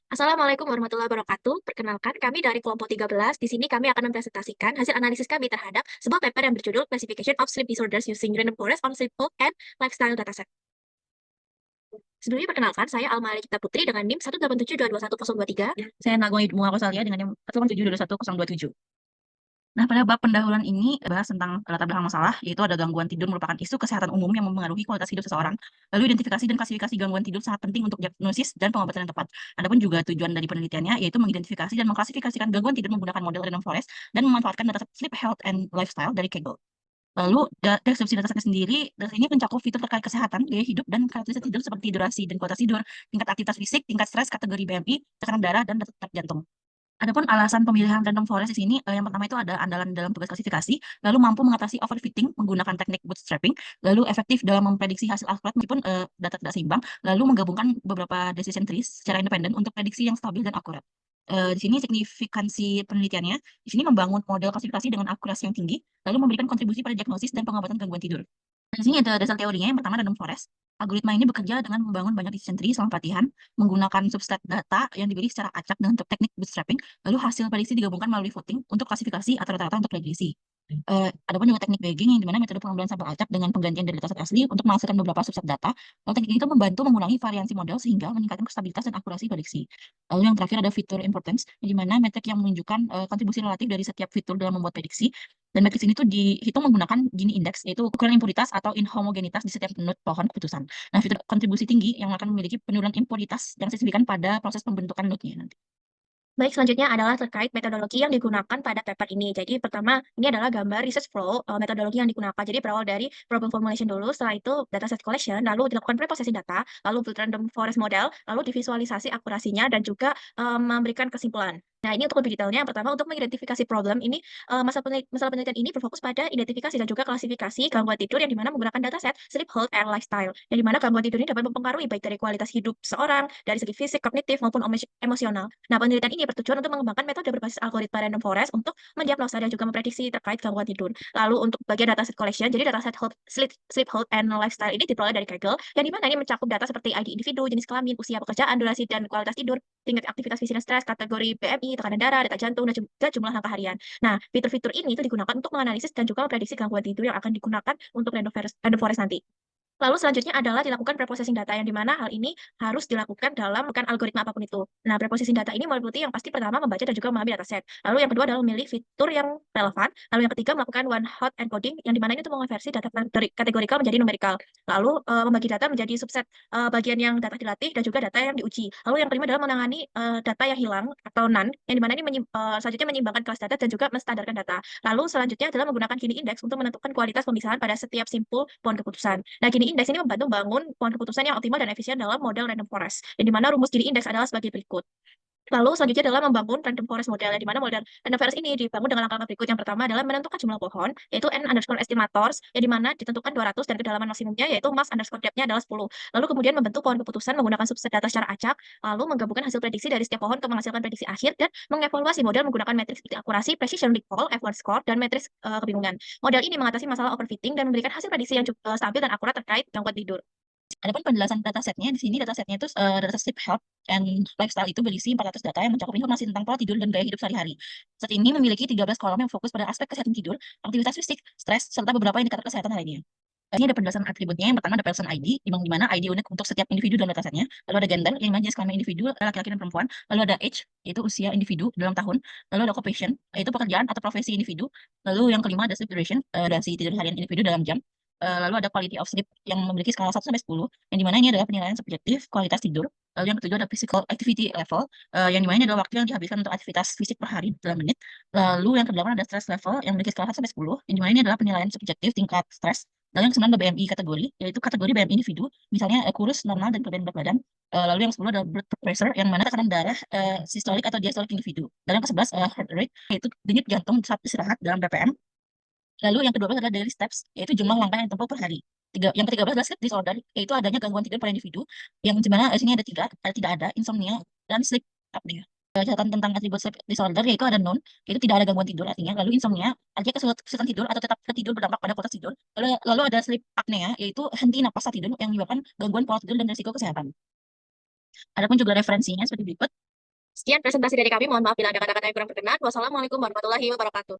Assalamualaikum warahmatullahi wabarakatuh. Perkenalkan, kami dari kelompok 13. Di sini kami akan mempresentasikan hasil analisis kami terhadap sebuah paper yang berjudul Classification of Sleep Disorders Using Random Forest on Sleep Health and Lifestyle Dataset. Sebelumnya perkenalkan, saya Alma Alikita Putri dengan NIM 187221023. Saya Nagoid Muarosalia dengan yang 1872127. Nah, pada bab pendahuluan ini bahas tentang latar belakang masalah, yaitu ada gangguan tidur merupakan isu kesehatan umum yang mempengaruhi kualitas hidup seseorang. Lalu identifikasi dan klasifikasi gangguan tidur sangat penting untuk diagnosis dan pengobatan yang tepat. Adapun juga tujuan dari penelitiannya yaitu mengidentifikasi dan mengklasifikasikan gangguan tidur menggunakan model random forest dan memanfaatkan data sleep health and lifestyle dari Kaggle. Lalu deskripsi datasetnya sendiri, data ini mencakup fitur terkait kesehatan, gaya hidup, dan karakteristik tidur seperti durasi dan kualitas tidur, tingkat aktivitas fisik, tingkat stres, kategori BMI, tekanan darah, dan detak jantung. Adapun alasan pemilihan random forest di sini, yang pertama itu ada andalan dalam tugas klasifikasi, lalu mampu mengatasi overfitting menggunakan teknik bootstrapping, lalu efektif dalam memprediksi hasil akurat meskipun data tidak seimbang, lalu menggabungkan beberapa decision trees secara independen untuk prediksi yang stabil dan akurat. Di sini signifikansi penelitiannya, di sini membangun model klasifikasi dengan akurasi yang tinggi, lalu memberikan kontribusi pada diagnosis dan pengobatan gangguan tidur. Di sini ada dasar teorinya. Yang pertama random forest. Algoritma ini bekerja dengan membangun banyak decision tree selama pelatihan, menggunakan subset data yang dipilih secara acak dengan teknik bootstrapping, lalu hasil prediksi digabungkan melalui voting untuk klasifikasi atau rata-rata untuk regresi. Adapun juga teknik bagging yang dimana metode pengambilan sampel acak dengan penggantian dari dataset asli untuk menghasilkan beberapa subset data. Lalu teknik ini itu membantu mengurangi variansi model sehingga meningkatkan stabilitas dan akurasi prediksi. Lalu yang terakhir ada fitur importance, yang dimana metrik yang menunjukkan kontribusi relatif dari setiap fitur dalam membuat prediksi. Dan matriks ini tuh dihitung menggunakan Gini index, yaitu ukuran impuritas atau inhomogenitas di setiap node pohon keputusan. Nah, fitur kontribusi tinggi yang akan memiliki penurunan impuritas yang signifikan pada proses pembentukan node-nya nanti. Baik, selanjutnya adalah terkait metodologi yang digunakan pada paper ini. Jadi, pertama, ini adalah gambar research flow, metodologi yang digunakan. Jadi, berawal dari problem formulation dulu, setelah itu dataset collection, lalu dilakukan preprocessing data, lalu build random forest model, lalu divisualisasi akurasinya, dan juga memberikan kesimpulan. Nah, ini untuk lebih detailnya, yang pertama untuk mengidentifikasi problem ini, masalah penelitian ini berfokus pada identifikasi dan juga klasifikasi gangguan tidur yang dimana menggunakan dataset sleep health and lifestyle. Yang dimana gangguan tidur ini dapat mempengaruhi baik dari kualitas hidup seorang, dari segi fisik, kognitif, maupun emosional. Nah, penelitian ini bertujuan untuk mengembangkan metode berbasis algoritma random forest untuk mendiagnosa dan juga memprediksi terkait gangguan tidur. Lalu untuk bagian dataset collection, jadi dataset sleep health and lifestyle ini diperoleh dari Kaggle, yang dimana ini mencakup data seperti ID individu, jenis kelamin, usia pekerjaan, durasi dan kualitas tidur, tingkat aktivitas fisik dan stres, kategori BMI, tekanan darah, detak jantung, dan juga jumlah langkah harian. Nah, fitur-fitur ini itu digunakan untuk menganalisis dan juga memprediksi gangguan tidur yang akan digunakan untuk random forest nanti. Lalu selanjutnya adalah dilakukan preprocessing data, yang dimana hal ini harus dilakukan dalam bukan algoritma apapun itu. Nah, preprocessing data ini meliputi yang pasti pertama membaca dan juga memahami dataset. Lalu yang kedua adalah memilih fitur yang relevan. Lalu yang ketiga melakukan one hot encoding, yang dimana ini untuk mengonversi data dari kategorikal menjadi numerikal. Lalu membagi data menjadi subset bagian yang data dilatih dan juga data yang diuji. Lalu yang kelima adalah menangani data yang hilang atau none, yang dimana ini selanjutnya menyeimbangkan kelas data dan juga menstandarkan data. Lalu selanjutnya adalah menggunakan Gini index untuk menentukan kualitas pemisahan pada setiap simpul pohon keputusan. Nah, Gini index ini membantu bangun pohon keputusan yang optimal dan efisien dalam model random forest. Yang dimana rumus Gini index adalah sebagai berikut. Lalu selanjutnya adalah membangun random forest model, yang dimana model random forest ini dibangun dengan langkah-langkah berikut. Yang pertama adalah menentukan jumlah pohon, yaitu n_estimators, yang dimana ditentukan 200 dan kedalaman maksimumnya yaitu mass_depth-nya adalah 10. Lalu kemudian membentuk pohon keputusan menggunakan subset data secara acak, lalu menggabungkan hasil prediksi dari setiap pohon untuk menghasilkan prediksi akhir, dan mengevaluasi model menggunakan metrik seperti akurasi, precision recall, F1 score, dan matriks kebingungan. Model ini mengatasi masalah overfitting dan memberikan hasil prediksi yang stabil dan akurat terkait gangguan tidur. Adapun penjelasan datasetnya, di sini datasetnya itu data sleep health and lifestyle itu berisi 400 data yang mencakup informasi tentang pola tidur dan gaya hidup sehari-hari. Set ini memiliki 13 kolom yang fokus pada aspek kesehatan tidur, aktivitas fisik, stres, serta beberapa indikator kesehatan lainnya. Ini ada penjelasan atributnya. Yang pertama ada person ID, di mana ID unik untuk setiap individu dalam datasetnya. Lalu ada gender, yang mana jenis kelamin individu, laki-laki dan perempuan. Lalu ada age, yaitu usia individu dalam tahun. Lalu ada occupation, yaitu pekerjaan atau profesi individu. Lalu yang kelima ada sleep duration, durasi tidur harian individu dalam jam. Lalu ada quality of sleep yang memiliki skala 1 sampai 10, yang dimana ini adalah penilaian subjektif kualitas tidur. Lalu yang ketujuh ada physical activity level, yang dimana ini adalah waktu yang dihabiskan untuk aktivitas fisik per hari dalam menit. Lalu yang kedelapan ada stress level yang memiliki skala 1 sampai 10, yang dimana ini adalah penilaian subjektif tingkat stres. Lalu yang kesembilan ada BMI kategori, yaitu kategori BMI individu, misalnya kurus, normal, dan kelebihan berat badan. Lalu yang 10 adalah blood pressure, yang mana tekanan darah sistolik atau diastolik individu. Dan yang ke-11 heart rate, yaitu denyut jantung saat istirahat dalam BPM. Lalu yang ke-12 adalah daily steps, yaitu jumlah langkah yang ditempuh per hari. Yang ke-13 adalah sleep disorder, yaitu adanya gangguan tidur pada individu, yang dimana sini ada tiga, tidak ada insomnia dan sleep apnea. Catatan tentang atribut sleep disorder yaitu ada non, yaitu tidak ada gangguan tidur artinya. Lalu insomnia, artinya kesulitan tidur atau tetap tidur berdampak pada kualitas tidur. Lalu ada sleep apnea, yaitu henti napas saat tidur yang menyebabkan gangguan pola tidur dan risiko kesehatan. Adapun juga referensinya seperti berikut. Sekian presentasi dari kami. Mohon maaf bila ada kata-kata yang kurang berkenan. Wassalamualaikum warahmatullahi wabarakatuh.